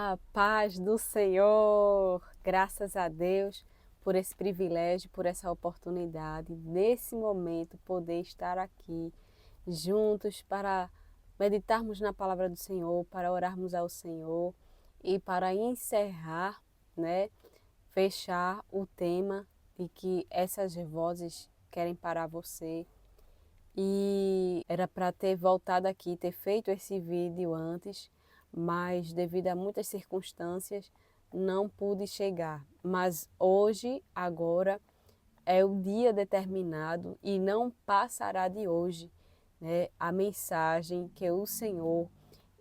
A paz do Senhor, graças a Deus por esse privilégio, por essa oportunidade, nesse momento, poder estar aqui juntos para meditarmos na palavra do Senhor, para orarmos ao Senhor e para encerrar, né, fechar o tema de que essas vozes querem parar você. E era para ter voltado aqui, ter feito esse vídeo antes, mas devido a muitas circunstâncias não pude chegar. Mas hoje, agora, é o dia determinado e não passará de hoje, né? A mensagem que o Senhor,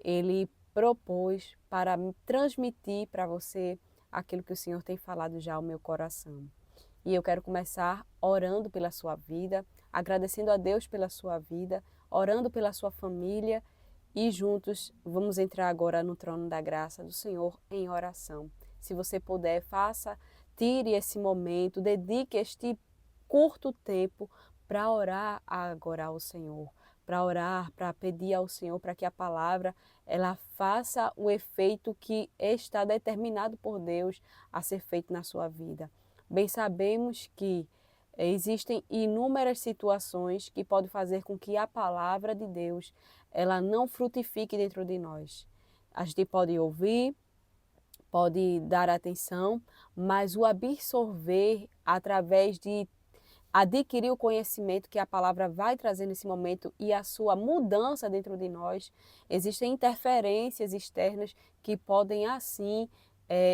Ele propôs para transmitir para você aquilo que o Senhor tem falado já ao meu coração. E eu quero começar orando pela sua vida, agradecendo a Deus pela sua vida, orando pela sua família e juntos vamos entrar agora no trono da graça do Senhor em oração. Se você puder, faça, tire esse momento, dedique este curto tempo para orar agora ao Senhor, para orar, para pedir ao Senhor para que a palavra ela faça o efeito que está determinado por Deus a ser feito na sua vida. Bem sabemos que existem inúmeras situações que podem fazer com que a palavra de Deus ela não frutifique dentro de nós. A gente pode ouvir, pode dar atenção, mas o absorver através de adquirir o conhecimento que a palavra vai trazer nesse momento e a sua mudança dentro de nós, existem interferências externas que podem assim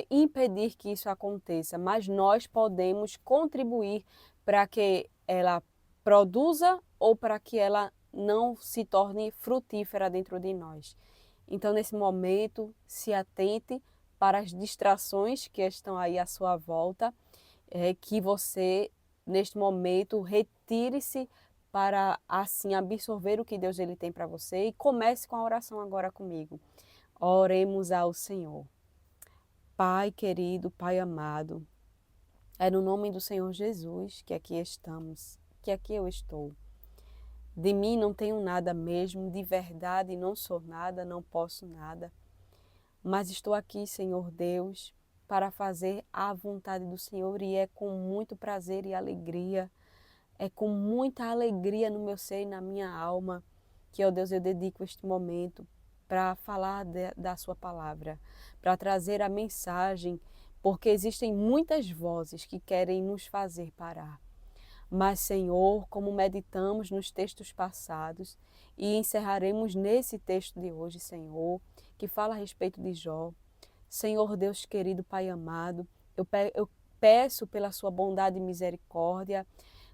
impedir que isso aconteça, mas nós podemos contribuir para que ela produza ou para que ela não se torne frutífera dentro de nós. Então, nesse momento, se atente para as distrações que estão aí à sua volta, que você, neste momento, retire-se para assim absorver o que Deus ele tem para você e comece com a oração agora comigo. Oremos ao Senhor. Pai querido, Pai amado, é no nome do Senhor Jesus que aqui estamos, que aqui eu estou. De mim não tenho nada mesmo, de verdade não sou nada, não posso nada. Mas estou aqui, Senhor Deus, para fazer a vontade do Senhor e é com muito prazer e alegria, é com muita alegria no meu ser e na minha alma que, ó Deus, eu dedico este momento para falar da sua palavra, para trazer a mensagem, porque existem muitas vozes que querem nos fazer parar. Mas, Senhor, como meditamos nos textos passados e encerraremos nesse texto de hoje, Senhor, que fala a respeito de Jó. Senhor Deus querido, Pai amado, eu peço pela sua bondade e misericórdia,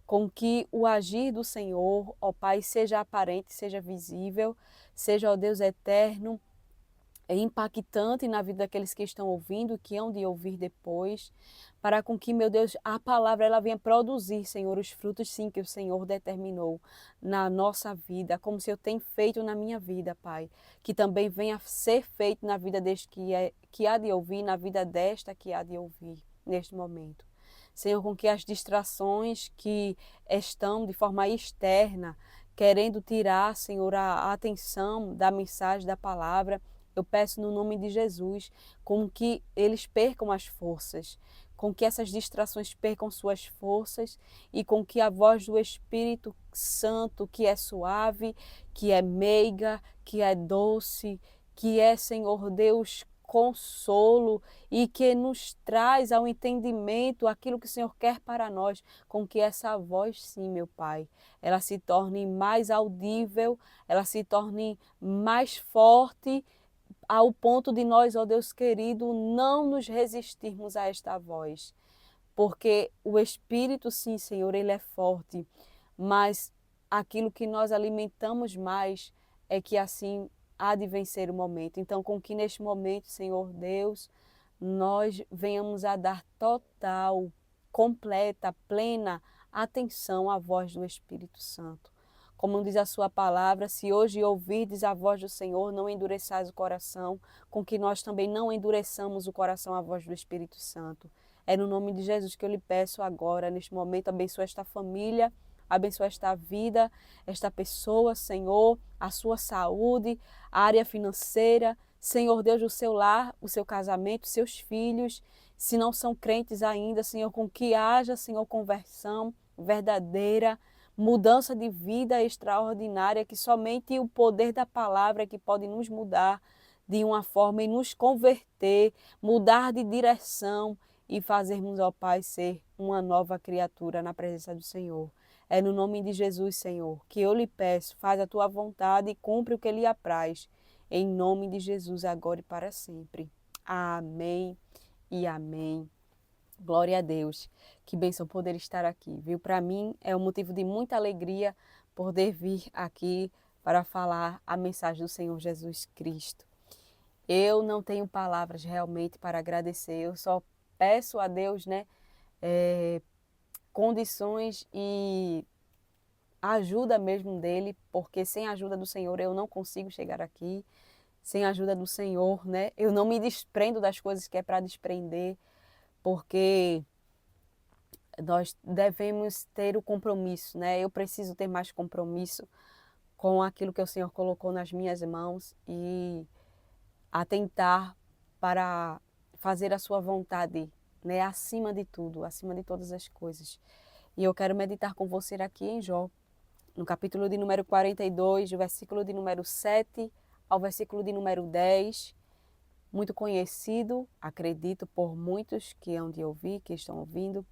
com que o agir do Senhor, ó Pai, seja aparente, seja visível, seja, ó Deus eterno, impactante na vida daqueles que estão ouvindo, que hão de ouvir depois, para com que, meu Deus, a palavra ela venha produzir, Senhor, os frutos sim que o Senhor determinou na nossa vida, como se eu tenho feito na minha vida, Pai, que também venha ser feito na vida deste que há de ouvir, na vida desta que há de ouvir neste momento. Senhor, com que as distrações que estão de forma externa, querendo tirar, Senhor, a atenção da mensagem, da palavra, eu peço no nome de Jesus, com que eles percam as forças, com que essas distrações percam suas forças e com que a voz do Espírito Santo, que é suave, que é meiga, que é doce, que é, Senhor Deus, consolo e que nos traz ao entendimento aquilo que o Senhor quer para nós, com que essa voz, sim, meu Pai, ela se torne mais audível, ela se torne mais forte, ao ponto de nós, ó Deus querido, não nos resistirmos a esta voz. Porque o Espírito, sim, Senhor, ele é forte, mas aquilo que nós alimentamos mais é que assim há de vencer o momento. Então, com que neste momento, Senhor Deus, nós venhamos a dar total, completa, plena atenção à voz do Espírito Santo. Como diz a sua palavra, se hoje ouvirdes a voz do Senhor, não endureçais o coração, com que nós também não endureçamos o coração à voz do Espírito Santo. É no nome de Jesus que eu lhe peço agora, neste momento, abençoa esta família, abençoa esta vida, esta pessoa, Senhor, a sua saúde, a área financeira. Senhor Deus, o seu lar, o seu casamento, seus filhos, se não são crentes ainda, Senhor, com que haja, Senhor, conversão verdadeira, mudança de vida extraordinária, que somente o poder da palavra é que pode nos mudar de uma forma e nos converter, mudar de direção e fazermos, ó Pai, ser uma nova criatura na presença do Senhor. É no nome de Jesus, Senhor, que eu lhe peço, faz a tua vontade e cumpre o que lhe apraz. Em nome de Jesus, agora e para sempre. Amém e amém. Glória a Deus. Que bênção poder estar aqui, viu? Para mim é um motivo de muita alegria poder vir aqui para falar a mensagem do Senhor Jesus Cristo. Eu não tenho palavras realmente para agradecer, eu só peço a Deus, né, condições e a ajuda mesmo dele, porque sem a ajuda do Senhor eu não consigo chegar aqui. Sem a ajuda do Senhor, né, eu não me desprendo das coisas que é para desprender, porque nós devemos ter o compromisso, né? Eu preciso ter mais compromisso com aquilo que o Senhor colocou nas minhas mãos e atentar para fazer a sua vontade, né? Acima de tudo, acima de todas as coisas. E eu quero meditar com você aqui em Jó, no capítulo de número 42, do versículo de número 7 ao versículo de número 10, muito conhecido, acredito, por muitos que hão de ouvir, que estão ouvindo,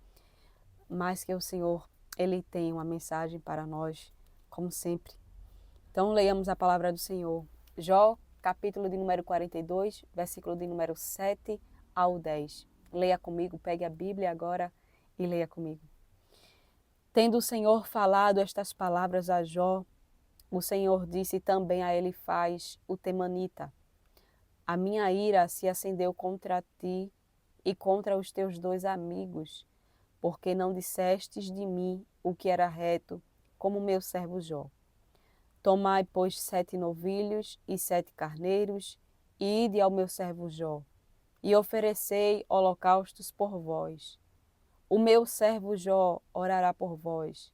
mas que o Senhor, Ele tem uma mensagem para nós, como sempre. Então, leiamos a palavra do Senhor. Jó, capítulo de número 42, versículo de número 7 ao 10. Leia comigo, pegue a Bíblia agora e leia comigo. Tendo o Senhor falado estas palavras a Jó, o Senhor disse também a Elifaz, o temanita: a minha ira se acendeu contra ti e contra os teus 2 amigos, porque não dissestes de mim o que era reto, como meu servo Jó. Tomai, pois, 7 novilhos e 7 carneiros, e ide ao meu servo Jó, e oferecei holocaustos por vós. O meu servo Jó orará por vós,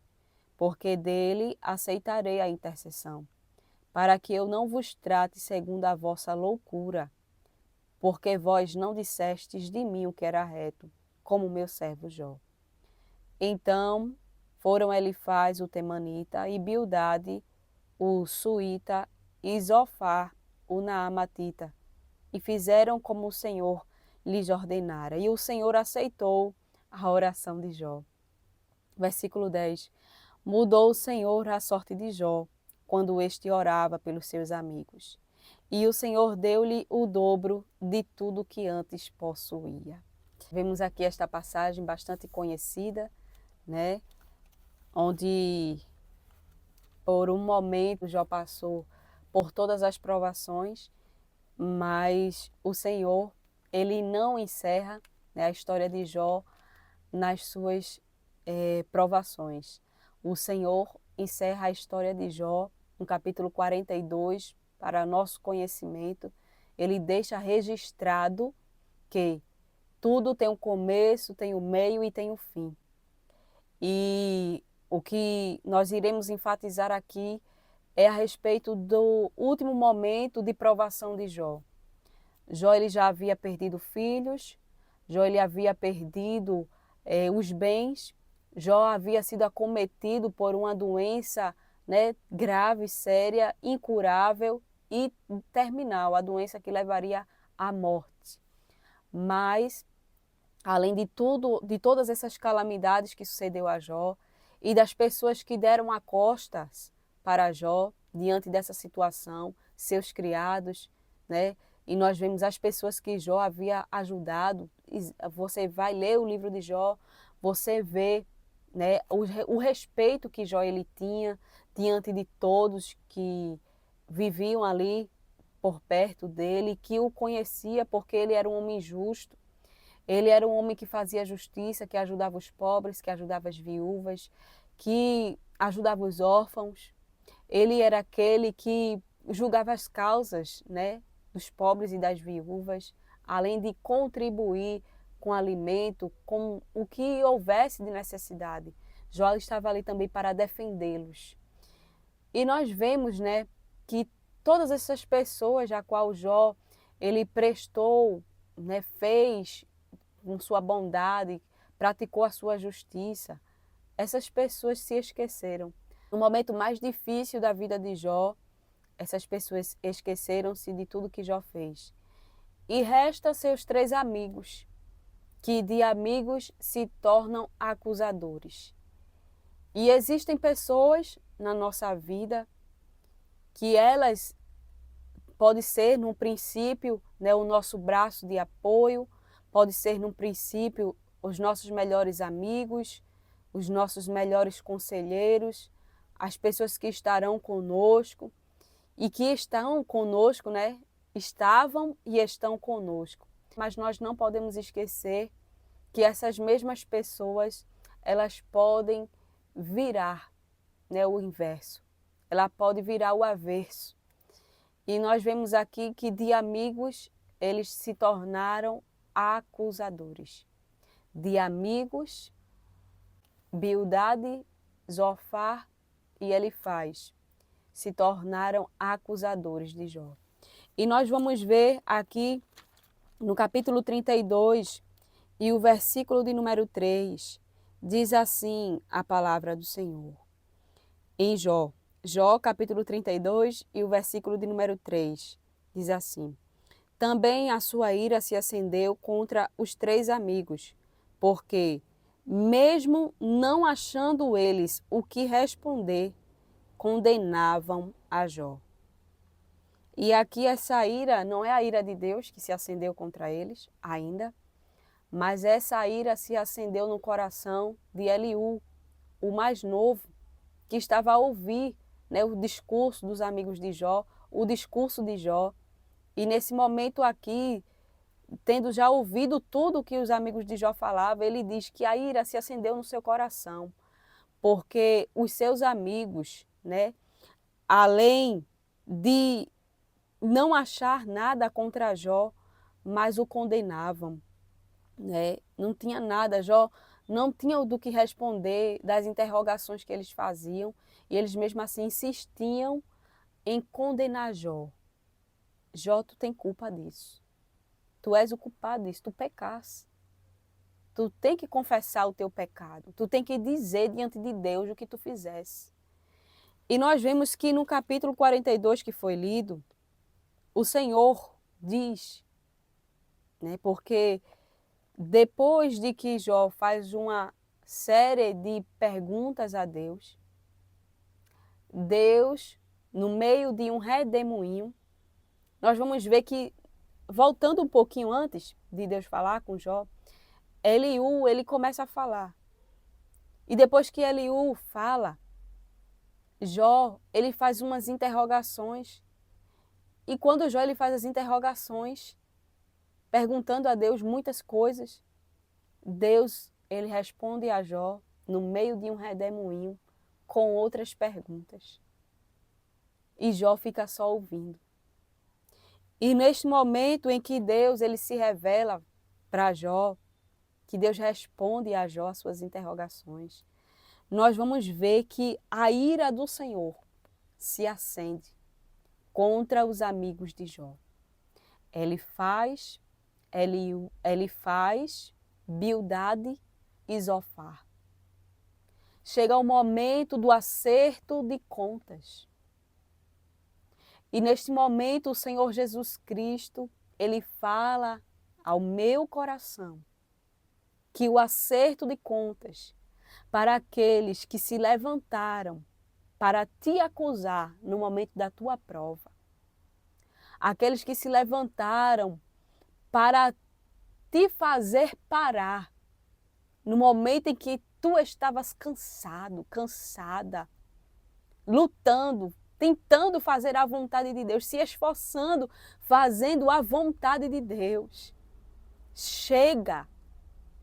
porque dele aceitarei a intercessão, para que eu não vos trate segundo a vossa loucura, porque vós não dissestes de mim o que era reto, como meu servo Jó. Então foram Elifaz, o temanita, e Bildade, o suíta, e Zofar, o naamatita, e fizeram como o Senhor lhes ordenara. E o Senhor aceitou a oração de Jó. Versículo 10. Mudou o Senhor a sorte de Jó, quando este orava pelos seus amigos. E o Senhor deu-lhe o dobro de tudo que antes possuía. Vemos aqui esta passagem bastante conhecida, né? Onde por um momento Jó passou por todas as provações, mas o Senhor, ele não encerra, né, a história de Jó nas suas provações. O Senhor encerra a história de Jó no capítulo 42, para nosso conhecimento. Ele deixa registrado que tudo tem um começo, tem um meio e tem um fim. E o que nós iremos enfatizar aqui é a respeito do último momento de provação de Jó. Jó ele já havia perdido filhos, Jó ele havia perdido os bens, Jó havia sido acometido por uma doença, né, grave, séria, incurável e terminal, a doença que levaria à morte. Mas, além de tudo, de todas essas calamidades que sucedeu a Jó e das pessoas que deram as costas para Jó diante dessa situação, seus criados, né? E nós vemos as pessoas que Jó havia ajudado. Você vai ler o livro de Jó, você vê, né, o respeito que Jó ele tinha diante de todos que viviam ali por perto dele, que o conhecia porque ele era um homem justo. Ele era um homem que fazia justiça, que ajudava os pobres, que ajudava as viúvas, que ajudava os órfãos. Ele era aquele que julgava as causas, né, dos pobres e das viúvas, além de contribuir com alimento, com o que houvesse de necessidade. Jó estava ali também para defendê-los. E nós vemos, né, que todas essas pessoas a qual Jó ele prestou, né, fez com sua bondade, praticou a sua justiça, essas pessoas se esqueceram. No momento mais difícil da vida de Jó, essas pessoas esqueceram-se de tudo que Jó fez. E resta seus 3 amigos, que de amigos se tornam acusadores. E existem pessoas na nossa vida que elas pode ser no princípio, né, o nosso braço de apoio, pode ser no princípio os nossos melhores amigos, os nossos melhores conselheiros, as pessoas que estarão conosco e que estão conosco, né, estavam e estão conosco. Mas nós não podemos esquecer que essas mesmas pessoas, elas podem virar, né, o inverso. Ela pode virar o avesso. E nós vemos aqui que de amigos eles se tornaram acusadores. De amigos, Bildade, Zofar e Elifaz se tornaram acusadores de Jó. E nós vamos ver aqui no capítulo 32 e o versículo de número 3, diz assim a palavra do Senhor. Em Jó, capítulo 32 e o versículo de número 3, diz assim: Também a sua ira se acendeu contra os 3 amigos, porque, mesmo não achando eles o que responder, condenavam a Jó. E aqui essa ira não é a ira de Deus que se acendeu contra eles ainda, mas essa ira se acendeu no coração de Eliú, o mais novo, que estava a ouvir, né, o discurso dos amigos de Jó, o discurso de Jó. E nesse momento aqui, tendo já ouvido tudo que os amigos de Jó falavam, ele diz que a ira se acendeu no seu coração, porque os seus amigos, né, além de não achar nada contra Jó, mas o condenavam, né? Não tinha nada, Jó não tinha do que responder das interrogações que eles faziam, e eles mesmo assim insistiam em condenar Jó. Jó, tu tem culpa disso. Tu és o culpado disso, tu pecaste. Tu tem que confessar o teu pecado, tu tem que dizer diante de Deus o que tu fizesse. E nós vemos que no capítulo 42 que foi lido, o Senhor diz, né, porque depois de que Jó faz uma série de perguntas a Deus, Deus, no meio de um redemoinho, nós vamos ver que, voltando um pouquinho antes de Deus falar com Jó, Eliú, ele começa a falar. E depois que Eliú fala, Jó, ele faz umas interrogações. E quando Jó ele faz as interrogações, perguntando a Deus muitas coisas, Deus, ele responde a Jó no meio de um redemoinho com outras perguntas. E Jó fica só ouvindo. E neste momento em que Deus ele se revela para Jó, que Deus responde a Jó as suas interrogações, nós vamos ver que a ira do Senhor se acende contra os amigos de Jó. Elifaz, Bildade e Zofar. Chega o momento do acerto de contas. E neste momento o Senhor Jesus Cristo, ele fala ao meu coração que o acerto de contas para aqueles que se levantaram para te acusar no momento da tua prova, aqueles que se levantaram para te fazer parar no momento em que tu estavas cansado, cansada, lutando, tentando fazer a vontade de Deus, se esforçando, fazendo a vontade de Deus. Chega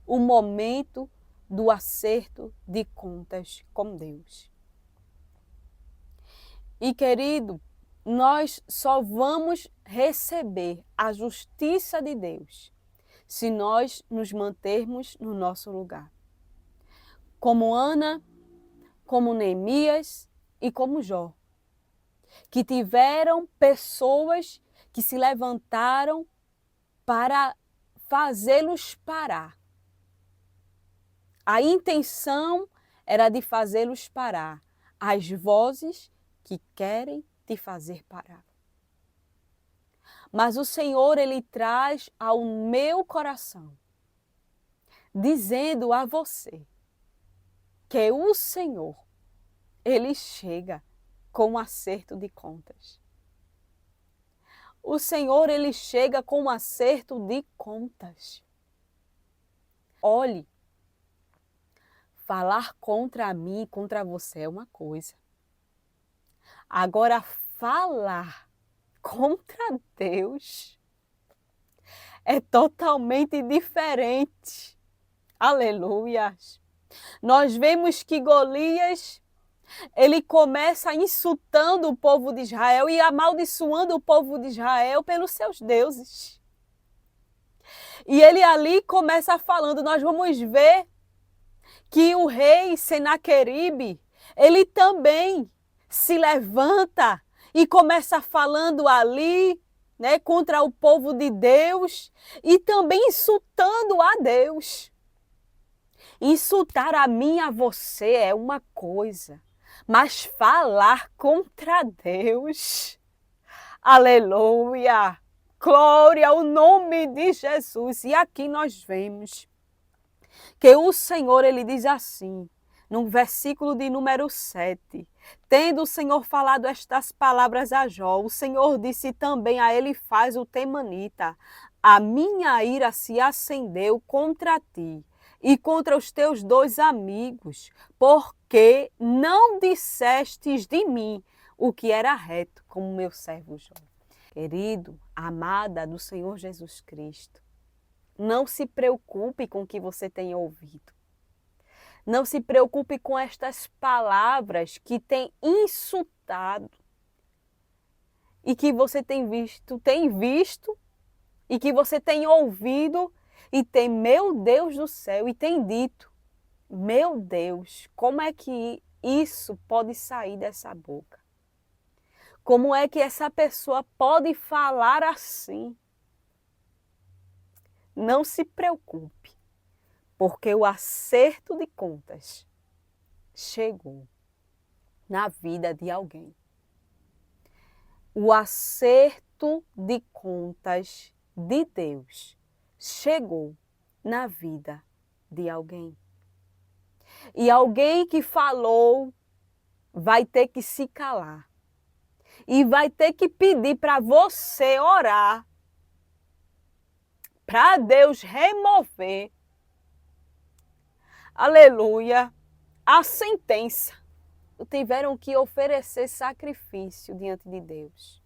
o momento do acerto de contas com Deus. E querido, nós só vamos receber a justiça de Deus se nós nos mantermos no nosso lugar. Como Ana, como Neemias e como Jó, que tiveram pessoas que se levantaram para fazê-los parar. A intenção era de fazê-los parar. As vozes que querem te fazer parar. Mas o Senhor, Ele traz ao meu coração, dizendo a você, que o Senhor, Ele chega com um acerto de contas. O Senhor, Ele chega com um acerto de contas. Olhe, falar contra mim, contra você é uma coisa. Agora, falar contra Deus é totalmente diferente. Aleluia! Nós vemos que Golias, ele começa insultando o povo de Israel e amaldiçoando o povo de Israel pelos seus deuses. E ele ali começa falando, nós vamos ver que o rei Senaqueribe, ele também se levanta e começa falando ali, né, contra o povo de Deus e também insultando a Deus. Insultar a mim e a você é uma coisa, mas falar contra Deus, aleluia, glória ao nome de Jesus. E aqui nós vemos que o Senhor, ele diz assim, no versículo de número 7, tendo o Senhor falado estas palavras a Jó, o Senhor disse também a Elifaz o temanita, a minha ira se acendeu contra ti e contra os teus 2 amigos, porque não dissestes de mim o que era reto, como meu servo Jó. Querido, amada do Senhor Jesus Cristo, não se preocupe com o que você tem ouvido. Não se preocupe com estas palavras que têm insultado e que você tem visto e que você tem ouvido e tem, meu Deus do céu, e tem dito, meu Deus, como é que isso pode sair dessa boca? Como é que essa pessoa pode falar assim? Não se preocupe, porque o acerto de contas chegou na vida de alguém. O acerto de contas de Deus chegou na vida de alguém. E alguém que falou vai ter que se calar. E vai ter que pedir para você orar para Deus remover, aleluia, a sentença. Tiveram que oferecer sacrifício diante de Deus.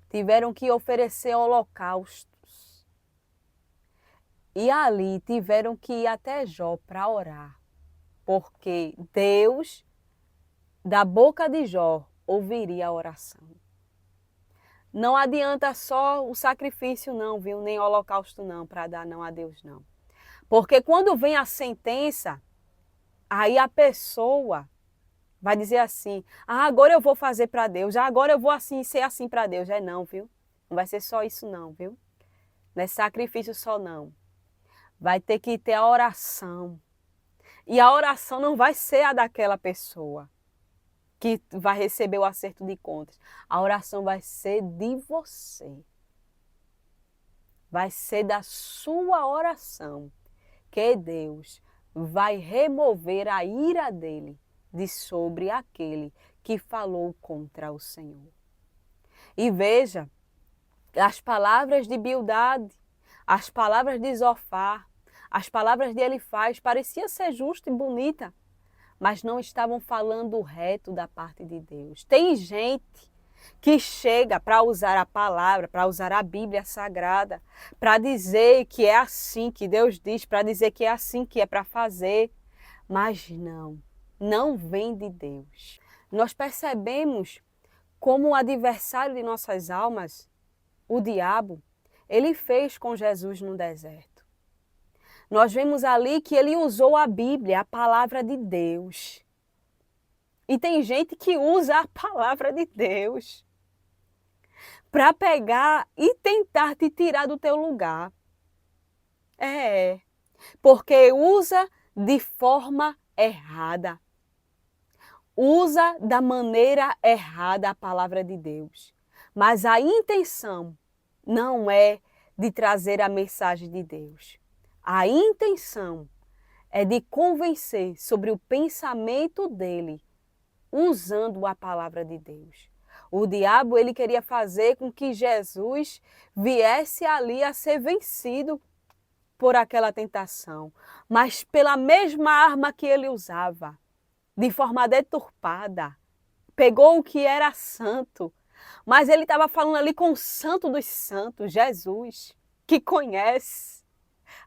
Tiveram que oferecer holocaustos. E ali tiveram que ir até Jó para orar. Porque Deus, da boca de Jó, ouviria a oração. Não adianta só o sacrifício não, viu? Nem holocausto não, para dar não a Deus não. Porque quando vem a sentença, aí a pessoa vai dizer assim, agora eu vou fazer para Deus, agora eu vou assim ser assim para Deus. É não, viu? Não vai ser só isso não, viu? Não é sacrifício só não. Vai ter que ter a oração. E a oração não vai ser a daquela pessoa que vai receber o acerto de contas. A oração vai ser de você. Vai ser da sua oração que Deus vai remover a ira dele de sobre aquele que falou contra o Senhor. E veja, as palavras de Bildade, as palavras de Zofar, as palavras de Elifaz parecia ser justa e bonita, mas não estavam falando reto da parte de Deus. Tem gente que chega para usar a palavra, para usar a Bíblia Sagrada, para dizer que é assim que Deus diz, para dizer que é assim que é para fazer, mas não vem de Deus. Nós percebemos como o adversário de nossas almas, o diabo, ele fez com Jesus no deserto. Nós vemos ali que ele usou a Bíblia, a palavra de Deus. E tem gente que usa a palavra de Deus para pegar e tentar te tirar do teu lugar. Porque usa de forma errada. Usa da maneira errada a palavra de Deus. Mas a intenção não é de trazer a mensagem de Deus. A intenção é de convencer sobre o pensamento dele, usando a palavra de Deus. O diabo, ele queria fazer com que Jesus viesse ali a ser vencido por aquela tentação, mas pela mesma arma que ele usava, de forma deturpada, pegou o que era santo, mas ele estava falando ali com o santo dos santos, Jesus, que conhece,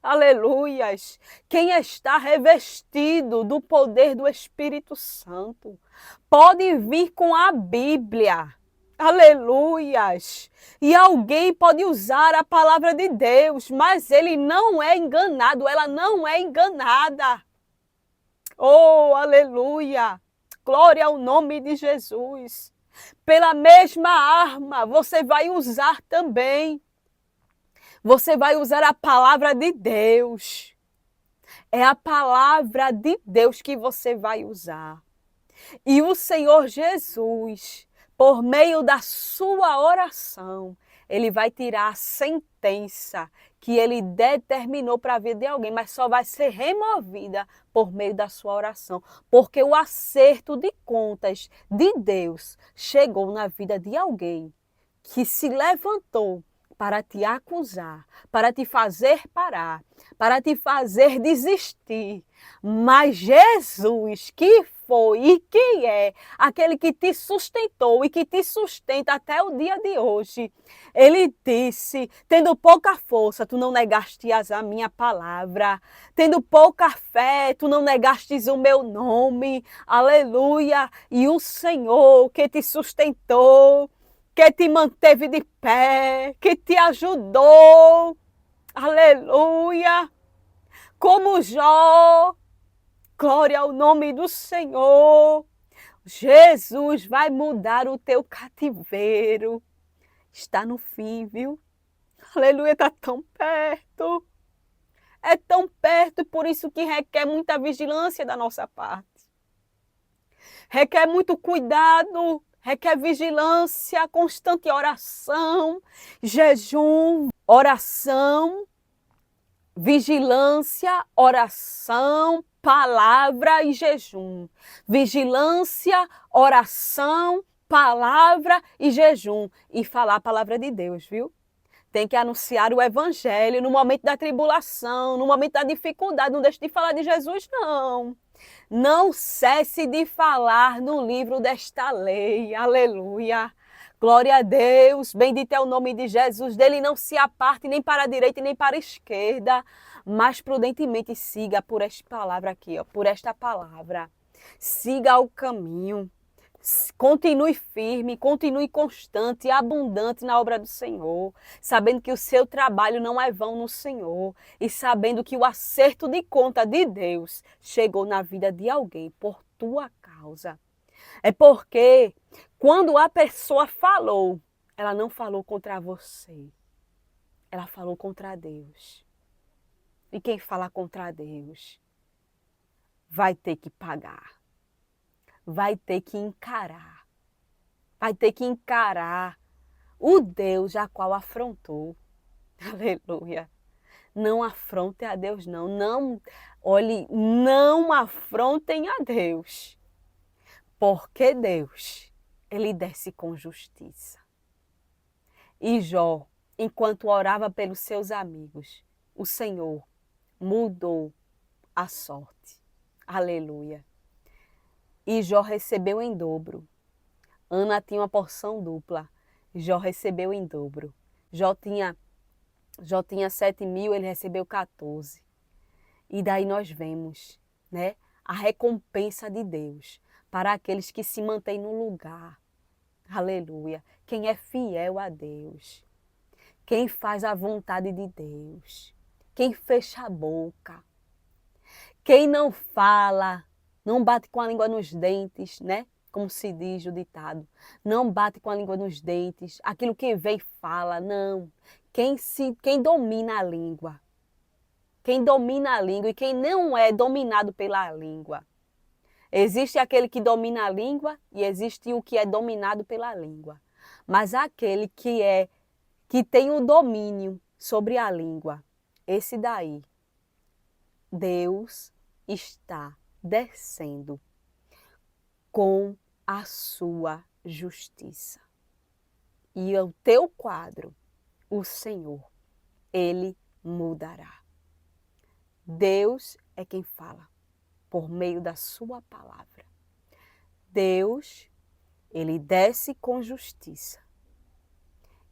aleluias, quem está revestido do poder do Espírito Santo, pode vir com a Bíblia, aleluias, e alguém pode usar a palavra de Deus, mas ele não é enganado, ela não é enganada. Oh, aleluia! Glória ao nome de Jesus. Pela mesma arma, você vai usar também. Você vai usar a palavra de Deus. É a palavra de Deus que você vai usar. E o Senhor Jesus, por meio da sua oração, ele vai tirar a sentença que ele determinou para a vida de alguém, mas só vai ser removida por meio da sua oração, porque o acerto de contas de Deus chegou na vida de alguém que se levantou para te acusar, para te fazer parar, para te fazer desistir. Mas Jesus, que foi e que é aquele que te sustentou e que te sustenta até o dia de hoje, ele disse, tendo pouca força, tu não negastes a minha palavra, tendo pouca fé, tu não negastes o meu nome, aleluia, e o Senhor que te sustentou, que te manteve de pé, que te ajudou, aleluia, como Jó, glória ao nome do Senhor, Jesus vai mudar o teu cativeiro, está no fim, viu? Aleluia, está tão perto, é tão perto, por isso que requer muita vigilância da nossa parte, requer muito cuidado, requer vigilância, constante oração, jejum, oração, vigilância, oração, palavra e jejum. Vigilância, oração, palavra e jejum. E falar a palavra de Deus, viu? Tem que anunciar o evangelho no momento da tribulação, no momento da dificuldade. Não deixe de falar de Jesus, não. Não cesse de falar no livro desta lei. Aleluia. Glória a Deus. Bendito é o nome de Jesus. Dele não se aparte nem para a direita nem para a esquerda, mas prudentemente siga por esta palavra aqui, ó, por esta palavra. Siga o caminho. Continue firme, continue constante e abundante na obra do Senhor, sabendo que o seu trabalho não é vão no Senhor e sabendo que o acerto de conta de Deus chegou na vida de alguém por tua causa. É porque quando a pessoa falou, ela não falou contra você, ela falou contra Deus. E quem fala contra Deus vai ter que pagar. Vai ter que encarar. Vai ter que encarar o Deus a qual afrontou. Aleluia. Não afronte a Deus, não. Não, olhe, não afrontem a Deus. Porque Deus, ele desce com justiça. E Jó, enquanto orava pelos seus amigos, o Senhor mudou a sorte. Aleluia. E Jó recebeu em dobro. Ana tinha uma porção dupla. Jó recebeu em dobro. Jó tinha 7.000, ele recebeu 14. E daí nós vemos, né, a recompensa de Deus para aqueles que se mantêm no lugar. Aleluia. Quem é fiel a Deus. Quem faz a vontade de Deus. Quem fecha a boca. Quem não fala, não bate com a língua nos dentes, né? como se diz o ditado. Não bate com a língua nos dentes, aquilo que vem e fala, não. Quem domina a língua e quem não é dominado pela língua. Existe aquele que domina a língua e existe o que é dominado pela língua. Mas aquele que tem o domínio sobre a língua, esse daí, Deus está descendo com a sua justiça. E o teu quadro, o Senhor, Ele mudará. Deus é quem fala por meio da sua palavra. Deus, Ele desce com justiça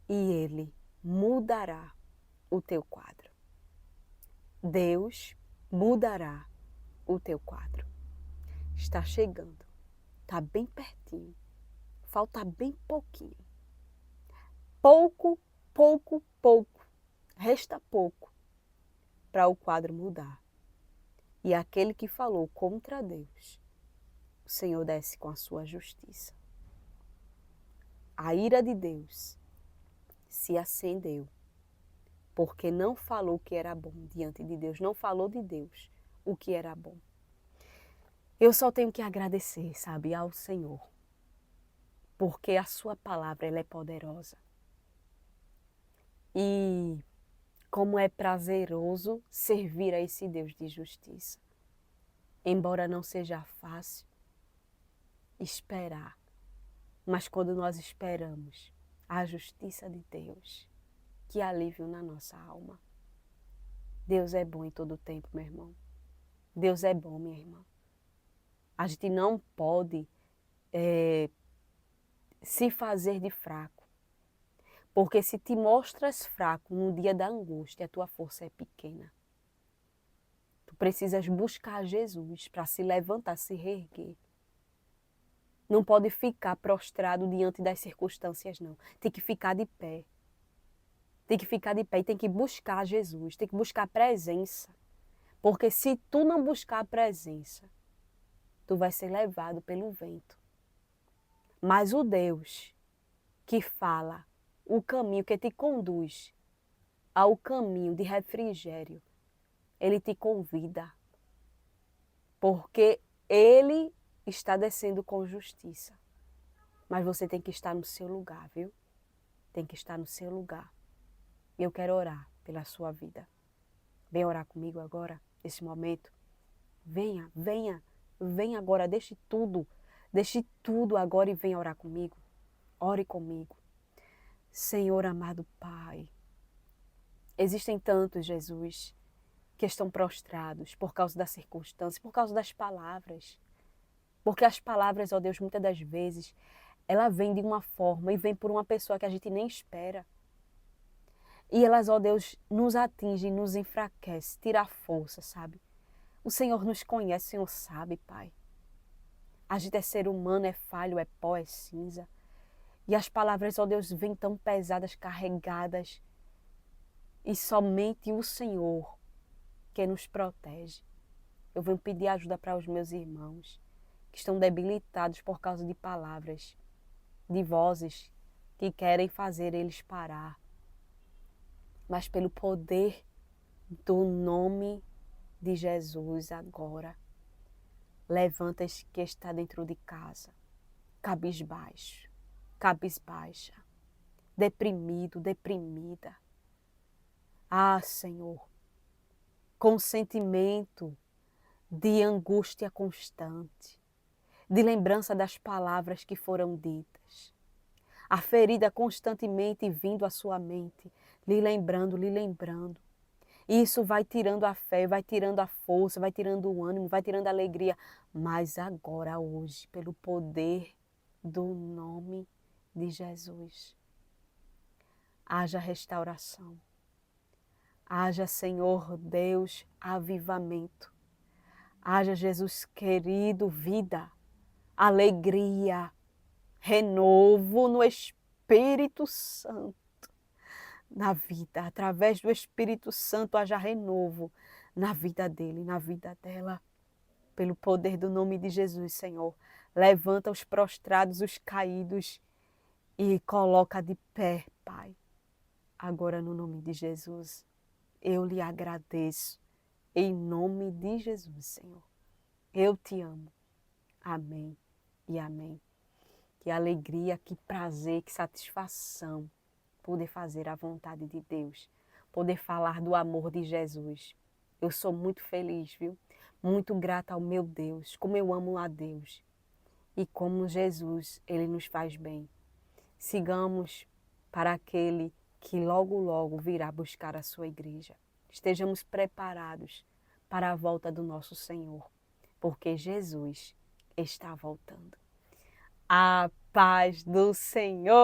e Ele mudará o teu quadro. Deus mudará o teu quadro. Está chegando, está bem pertinho, falta bem pouquinho. Pouco, resta pouco para o quadro mudar. E aquele que falou contra Deus, o Senhor desce com a sua justiça. A ira de Deus se acendeu, porque não falou o que era bom diante de Deus, não falou de Deus o que era bom. Eu só tenho que agradecer, sabe, ao Senhor, porque a sua palavra ela é poderosa. E como é prazeroso servir a esse Deus de justiça. Embora não seja fácil esperar, mas quando nós esperamos a justiça de Deus, que alívio na nossa alma. Deus é bom em todo tempo, meu irmão. Deus é bom, minha irmã. A gente não pode se fazer de fraco. Porque se te mostras fraco no dia da angústia, a tua força é pequena. Tu precisas buscar Jesus para se levantar, se reerguer. Não pode ficar prostrado diante das circunstâncias, não. Tem que ficar de pé. Tem que ficar de pé e tem que buscar Jesus, tem que buscar a presença. Porque se tu não buscar a presença, tu vai ser levado pelo vento. Mas o Deus que fala o caminho, que te conduz ao caminho de refrigério, Ele te convida. Porque Ele está descendo com justiça. Mas você tem que estar no seu lugar, viu? Tem que estar no seu lugar. E eu quero orar pela sua vida. Vem orar comigo agora, nesse momento. Venha, venha, venha agora, deixe tudo agora e venha orar comigo. Ore comigo. Senhor amado Pai, existem tantos, Jesus, que estão prostrados por causa da circunstância, por causa das palavras. Porque as palavras, ó Deus, muitas das vezes, ela vem de uma forma e vem por uma pessoa que a gente nem espera. E elas, ó Deus, nos atingem, nos enfraquecem, tira a força, sabe? O Senhor nos conhece, o Senhor sabe, Pai. A gente é ser humano, é falho, é pó, é cinza. E as palavras, ó Deus, vêm tão pesadas, carregadas. E somente o Senhor que nos protege. Eu venho pedir ajuda para os meus irmãos que estão debilitados por causa de palavras, de vozes que querem fazer eles parar. Mas pelo poder do nome de Jesus agora, levanta esse que está dentro de casa, cabisbaixo, cabisbaixa, deprimido, deprimida. Ah, Senhor, com sentimento de angústia constante, de lembrança das palavras que foram ditas, a ferida constantemente vindo à sua mente, lhe lembrando. E isso vai tirando a fé, vai tirando a força, vai tirando o ânimo, vai tirando a alegria. Mas agora, hoje, pelo poder do nome de Jesus, haja restauração. Haja, Senhor Deus, avivamento. Haja, Jesus querido, vida, alegria, renovo no Espírito Santo. Na vida, através do Espírito Santo, haja renovo na vida dele, na vida dela. Pelo poder do nome de Jesus, Senhor, Levanta os prostrados, os caídos e coloca de pé, Pai. Agora, no nome de Jesus, eu lhe agradeço. Em nome de Jesus, Senhor. Eu te amo. Amém e amém. Que alegria, que prazer, que satisfação poder fazer a vontade de Deus, poder falar do amor de Jesus. Eu sou muito feliz, viu? Muito grata ao meu Deus, como eu amo a Deus e como Jesus, Ele nos faz bem. Sigamos para aquele que logo, logo virá buscar a sua igreja. Estejamos preparados para a volta do nosso Senhor, porque Jesus está voltando. A paz do Senhor!